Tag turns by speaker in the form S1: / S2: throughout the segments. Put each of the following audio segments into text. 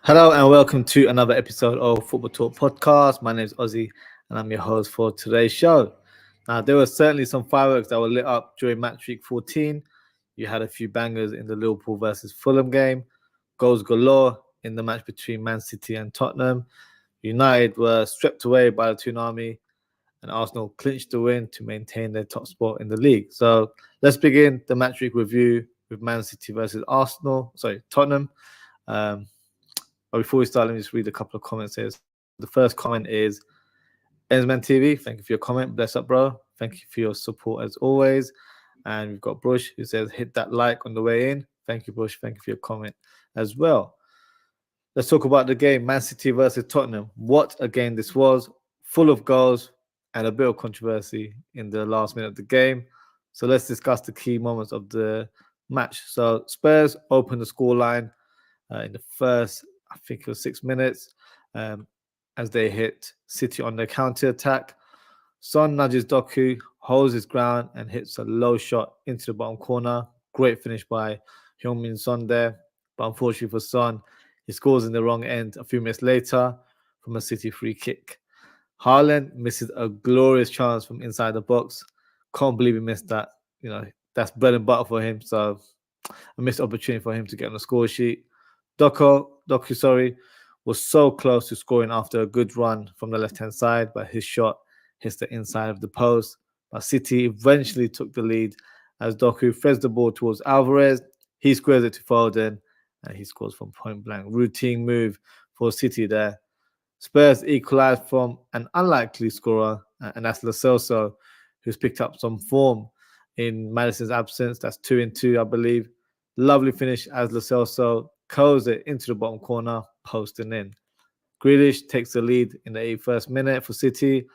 S1: Hello and welcome to another episode of Football Talk Podcast. My name is Ozzie and I'm your host for today's show. Now, there were certainly some fireworks that were lit up during match week 14. You had a few bangers in the Liverpool versus Fulham game, goals galore in the match between Man City and Tottenham. United were swept away by the Tsunami and Arsenal clinched the win to maintain their top spot in the league. So let's begin the match week review with Man City versus Tottenham. But before we start, let me just read a couple of comments here. The first comment is Ensman TV. Thank you for your comment. Bless up, bro. Thank you for your support as always. And we've got Bush who says, hit that like on the way in. Thank you, Bush. Thank you for your comment as well. Let's talk about the game, Man City versus Tottenham. What a game this was, full of goals and a bit of controversy in the last minute of the game. So let's discuss the key moments of the match. So Spurs opened the scoreline in the first, I think it was 6 minutes, as they hit City on their counter-attack. Son nudges Doku, holds his ground and hits a low shot into the bottom corner. Great finish by Heung-min Son there. But unfortunately for Son, he scores in the wrong end a few minutes later from a City free kick. Haaland misses a glorious chance from inside the box. Can't believe he missed that. You know, that's bread and butter for him. So a missed opportunity for him to get on the score sheet. Doku was so close to scoring after a good run from the left-hand side, but his shot hits the inside of the post. But City eventually took the lead as Doku threads the ball towards Alvarez. He squares it to Foden, and he scores from point blank. Routine move for City there. Spurs equalised from an unlikely scorer, and that's Lo Celso, who's picked up some form in Maddison's absence. That's 2-2, I believe. Lovely finish as Lo Celso curls it into the bottom corner, posting in. Grealish takes the lead in the 81st minute for City,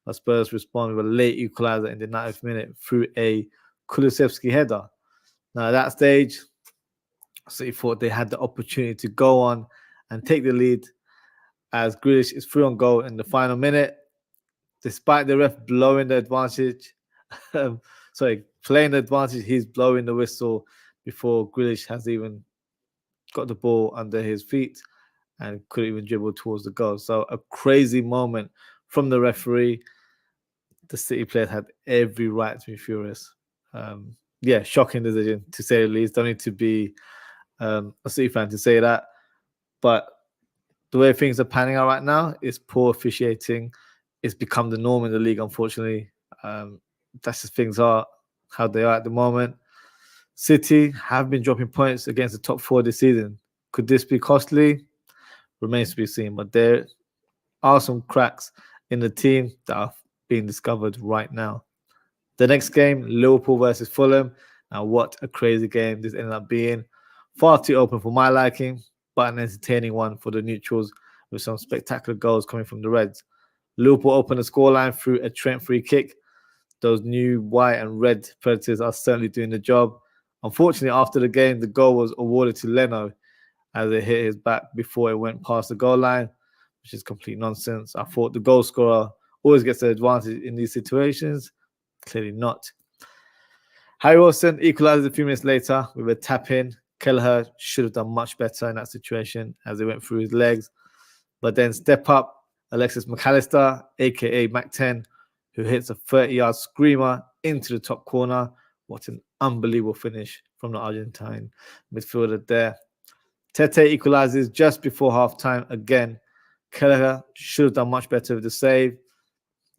S1: but Spurs respond with a late equaliser in the 90th minute through a Kulusevski header. Now, at that stage, City thought they had the opportunity to go on and take the lead as Grealish is through on goal in the final minute. Despite the ref blowing the advantage, playing the advantage, he's blowing the whistle before Grealish has even got the ball under his feet and couldn't even dribble towards the goal. So a crazy moment from the referee. The City players had every right to be furious. Shocking decision to say the least. Don't need to be a City fan to say that. But the way things are panning out right now is poor officiating. It's become the norm in the league, unfortunately. That's just things are how they are at the moment. City have been dropping points against the top four this season. Could this be costly? Remains to be seen. But there are some cracks in the team that are being discovered right now. The next game, Liverpool versus Fulham. Now, what a crazy game this ended up being. Far too open for my liking, but an entertaining one for the neutrals with some spectacular goals coming from the Reds. Liverpool opened the scoreline through a Trent free kick. Those new white and red Predators are certainly doing the job. Unfortunately, after the game, the goal was awarded to Leno as it hit his back before it went past the goal line, which is complete nonsense. I thought the goal scorer always gets the advantage in these situations. Clearly not. Harry Wilson equalized a few minutes later with a tap-in. Kelleher should have done much better in that situation as it went through his legs. But then step up Alexis McAllister, a.k.a. Mac10, who hits a 30-yard screamer into the top corner. What an unbelievable finish from the Argentine midfielder there. Tete equalizes just before halftime again. Kelleher should have done much better with the save.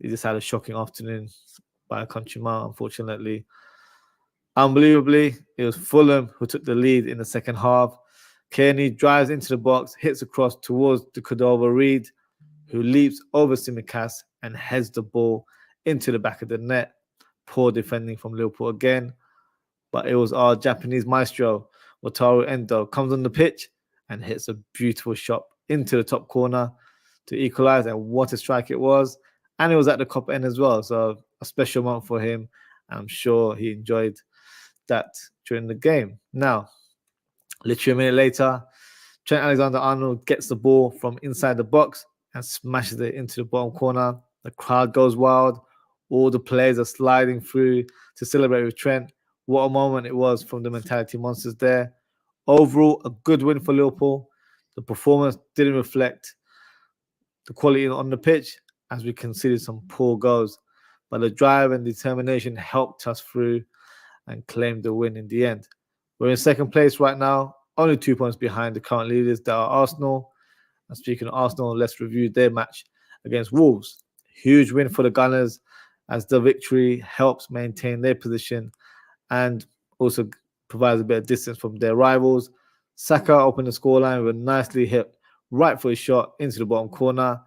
S1: He just had a shocking afternoon by a country mile, unfortunately. Unbelievably, it was Fulham who took the lead in the second half. Kearney drives into the box, hits across towards the Cordova-Reid, who leaps over Tsimikas and heads the ball into the back of the net. Poor defending from Liverpool again. But it was our Japanese maestro, Wataru Endo, comes on the pitch and hits a beautiful shot into the top corner to equalize. And what a strike it was. And it was at the top end as well. So a special moment for him. I'm sure he enjoyed that during the game. Now, literally a minute later, Trent Alexander-Arnold gets the ball from inside the box and smashes it into the bottom corner. The crowd goes wild. All the players are sliding through to celebrate with Trent. What a moment it was from the mentality monsters there. Overall, a good win for Liverpool. The performance didn't reflect the quality on the pitch as we conceded some poor goals, but the drive and determination helped us through and claimed the win in the end. We're in second place right now, only 2 points behind the current leaders that are Arsenal. And speaking of Arsenal, let's review their match against Wolves. Huge win for the Gunners as the victory helps maintain their position and also provides a bit of distance from their rivals. Saka opened the scoreline with a nicely hit right foot shot into the bottom corner,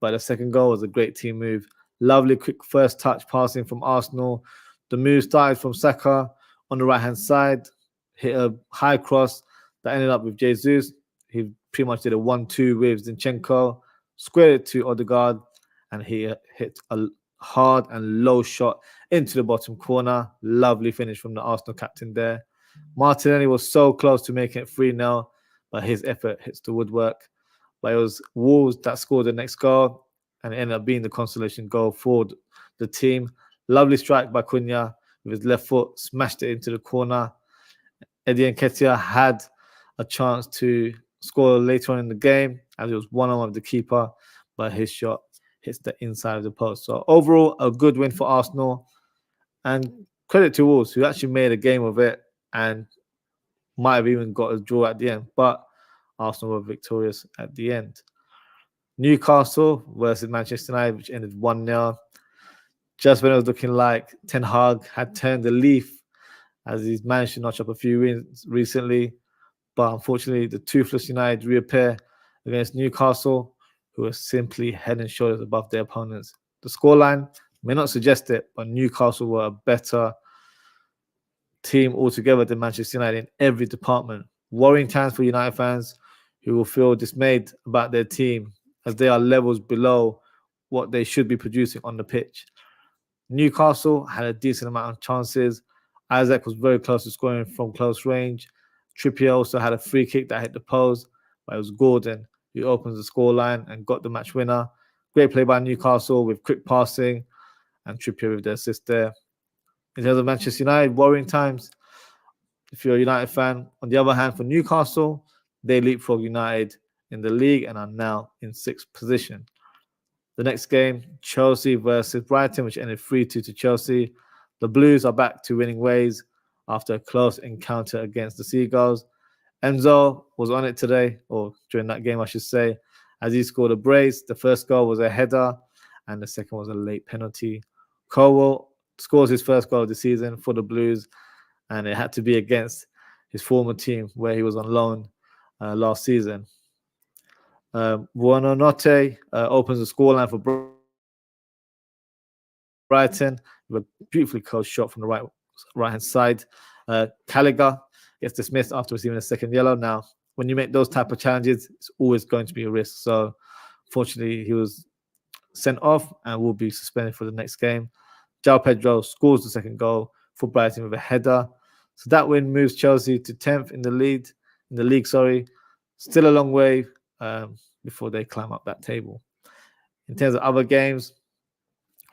S1: but the second goal was a great team move. Lovely quick first touch passing from Arsenal. The move started from Saka on the right-hand side, hit a high cross that ended up with Jesus. He pretty much did a 1-2 with Zinchenko, squared it to Odegaard, and he hit a hard and low shot into the bottom corner. Lovely finish from the Arsenal captain there. Martinelli was so close to making it 3-0, but his effort hits the woodwork. But it was Wolves that scored the next goal, and it ended up being the consolation goal for the team. Lovely strike by Cunha with his left foot, smashed it into the corner. Eddie Nketiah had a chance to score later on in the game, as it was one-on-one with the keeper, but his shot hits the inside of the post. So overall, a good win for Arsenal, and credit to Wolves, who actually made a game of it and might have even got a draw at the end, but Arsenal were victorious at the end. Newcastle versus Manchester United, which ended 1-0. Just when it was looking like Ten Hag had turned the leaf, as he's managed to notch up a few wins recently. But unfortunately, the toothless United reappear against Newcastle, who are simply head and shoulders above their opponents. The scoreline may not suggest it, but Newcastle were a better team altogether than Manchester United in every department. Worrying times for United fans who will feel dismayed about their team, as they are levels below what they should be producing on the pitch. Newcastle had a decent amount of chances. Isaac was very close to scoring from close range. Trippier also had a free kick that hit the post, but it was Gordon who opens the scoreline and got the match winner. Great play by Newcastle with quick passing, and Trippier with the assist there. In terms of Manchester United, worrying times, if you're a United fan. On the other hand, for Newcastle, they leapfrog United in the league and are now in 6th position. The next game, Chelsea versus Brighton, which ended 3-2 to Chelsea. The Blues are back to winning ways after a close encounter against the Seagulls. Enzo was on it today, or during that game, I should say, as he scored a brace. The first goal was a header, and the second was a late penalty. Cowell scores his first goal of the season for the Blues, and it had to be against his former team where he was on loan last season. Buonanotte opens the scoreline for Brighton with a beautifully close shot from the right-hand side. Callagher gets dismissed after receiving a second yellow. Now, when you make those type of challenges, it's always going to be a risk. So, fortunately, he was sent off and will be suspended for the next game. João Pedro scores the second goal for Brighton with a header. So that win moves Chelsea to 10th in the league. Still a long way before they climb up that table. In terms of other games,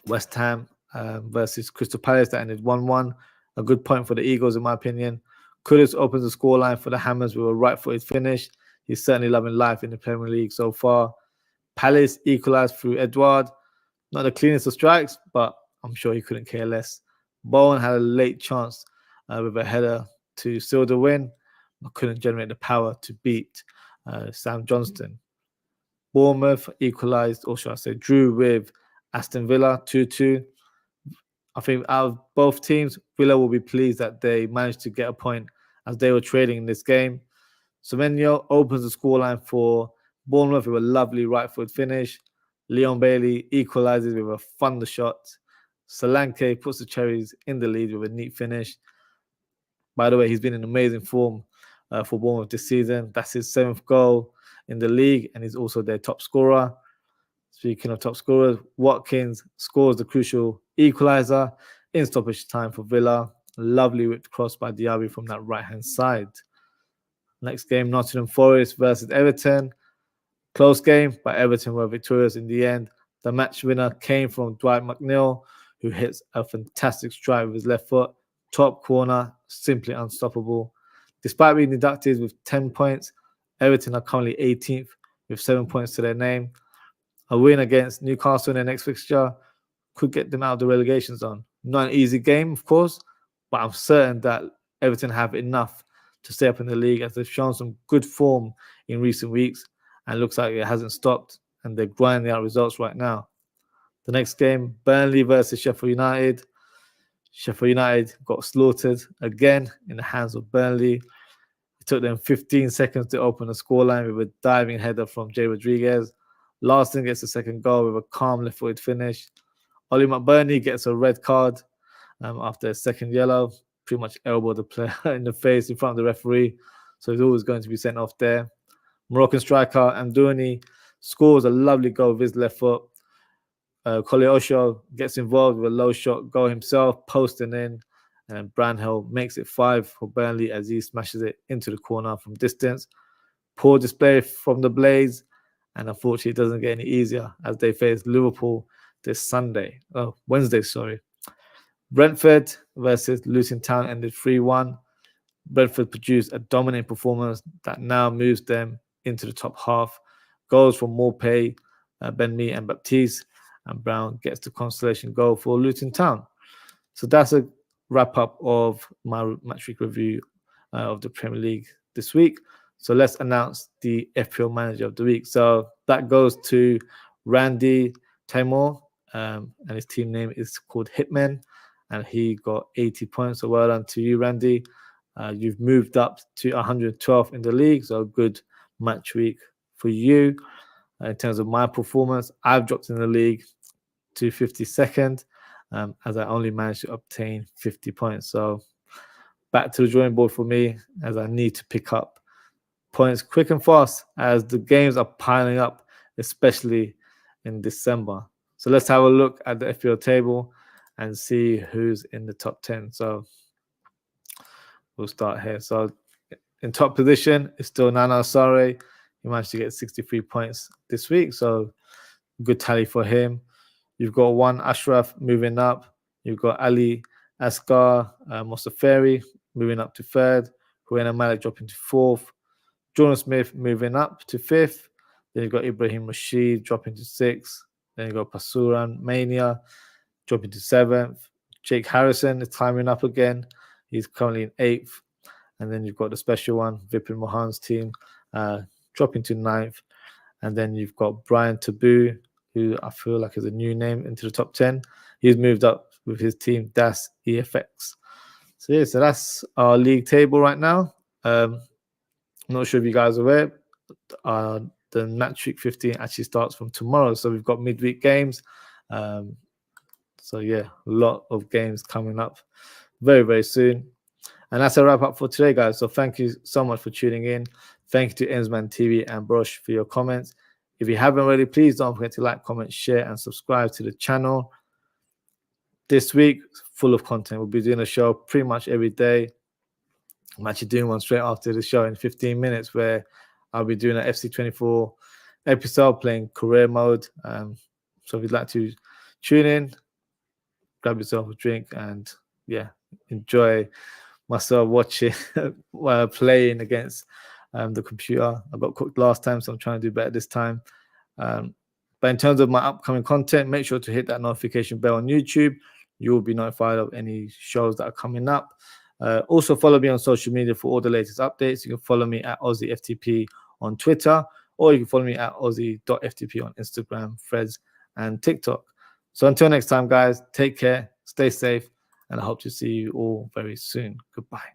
S1: West Ham versus Crystal Palace, that ended 1-1. A good point for the Eagles, in my opinion. Kudus opens the scoreline for the Hammers with a right-footed finish. He's certainly loving life in the Premier League so far. Palace equalised through Edouard. Not the cleanest of strikes, but I'm sure he couldn't care less. Bowen had a late chance with a header to seal the win, but couldn't generate the power to beat Sam Johnston. Bournemouth equalised, or should I say, drew with Aston Villa 2-2. I think out of both teams, Villa will be pleased that they managed to get a point as they were trading in this game. Semenyo opens the scoreline for Bournemouth with a lovely right-foot finish. Leon Bailey equalises with a thunder shot. Solanke puts the Cherries in the lead with a neat finish. By the way, he's been in amazing form for Bournemouth this season. That's his 7th goal in the league, and he's also their top scorer. Speaking of top scorers, Watkins scores the crucial equaliser in stoppage time for Villa. Lovely whipped cross by Diaby from that right-hand side. Next game, Nottingham Forest versus Everton. Close game, but Everton were victorious in the end. The match winner came from Dwight McNeil, who hits a fantastic strike with his left foot. Top corner, simply unstoppable. Despite being deducted with 10 points, Everton are currently 18th with 7 points to their name. A win against Newcastle in their next fixture could get them out of the relegation zone. Not an easy game, of course, but I'm certain that Everton have enough to stay up in the league, as they've shown some good form in recent weeks, and looks like it hasn't stopped, and they're grinding out results right now. The next game, Burnley versus Sheffield United. Sheffield United got slaughtered again in the hands of Burnley. It took them 15 seconds to open the scoreline with a diving header from Jay Rodriguez. Larson gets the second goal with a calm left-footed finish. Ollie McBurney gets a red card after a second yellow. Pretty much elbowed the player in the face in front of the referee. So he's always going to be sent off there. Moroccan striker Amdouni scores a lovely goal with his left foot. Kole Osho gets involved with a low shot goal himself, posting in, and Branhill makes it 5 for Burnley as he smashes it into the corner from distance. Poor display from the Blades, and unfortunately it doesn't get any easier as they face Liverpool this Wednesday. Brentford versus Luton Town ended 3-1. Brentford produced a dominant performance that now moves them into the top half. Goals from Morpay, Ben Mee and Baptiste, and Brown gets the consolation goal for Luton Town. So that's a wrap up of my match week review of the Premier League this week. So let's announce the FPL Manager of the week. So that goes to Randy Taimur, and his team name is called Hitman, and he got 80 points. So well done to you, Randy. You've moved up to 112 in the league, so a good match week for you. In terms of my performance, I've dropped in the league to 52nd, as I only managed to obtain 50 points. So back to the drawing board for me, as I need to pick up points quick and fast as the games are piling up, especially in December. So let's have a look at the FPL table and see who's in the top 10. So we'll start here. So in top position is still Nana Osare. He managed to get 63 points this week, so good tally for him. You've got one Ashraf moving up. You've got Ali Asghar Mostaferi moving up to 3rd. Huena Malik dropping to 4th. Jordan Smith moving up to 5th. Then you've got Ibrahim Rashid dropping to 6th. Then you've got Pasuran Mania dropping to 7th. Jake Harrison is climbing up again. He's currently in 8th. And then you've got the special one, Vipin Mohan's team, dropping to 9th. And then you've got Brian Taboo, who I feel like is a new name, into the top 10. He's moved up with his team, Das EFX. So yeah, so that's our league table right now. I'm not sure if you guys are aware, the match week 15 actually starts from tomorrow. So we've got midweek games. So yeah, a lot of games coming up very, very soon. And that's a wrap up for today, guys. So thank you so much for tuning in. Thank you to Ensman TV and Brosh for your comments. If you haven't already, please don't forget to like, comment, share, and subscribe to the channel. This week, full of content. We'll be doing a show pretty much every day. I'm actually doing one straight after the show in 15 minutes where I'll be doing an FC24 episode playing career mode. So if you'd like to tune in, grab yourself a drink and yeah, enjoy myself watching playing against the computer. I got cooked last time, so I'm trying to do better this time. But in terms of my upcoming content, make sure to hit that notification bell on YouTube. You will be notified of any shows that are coming up. Also follow me on social media for all the latest updates. You can follow me at OzzieFTP on Twitter, or you can follow me at Ozzie.ftp on Instagram, Threads, and TikTok. So until next time, guys, take care, stay safe, and I hope to see you all very soon. Goodbye.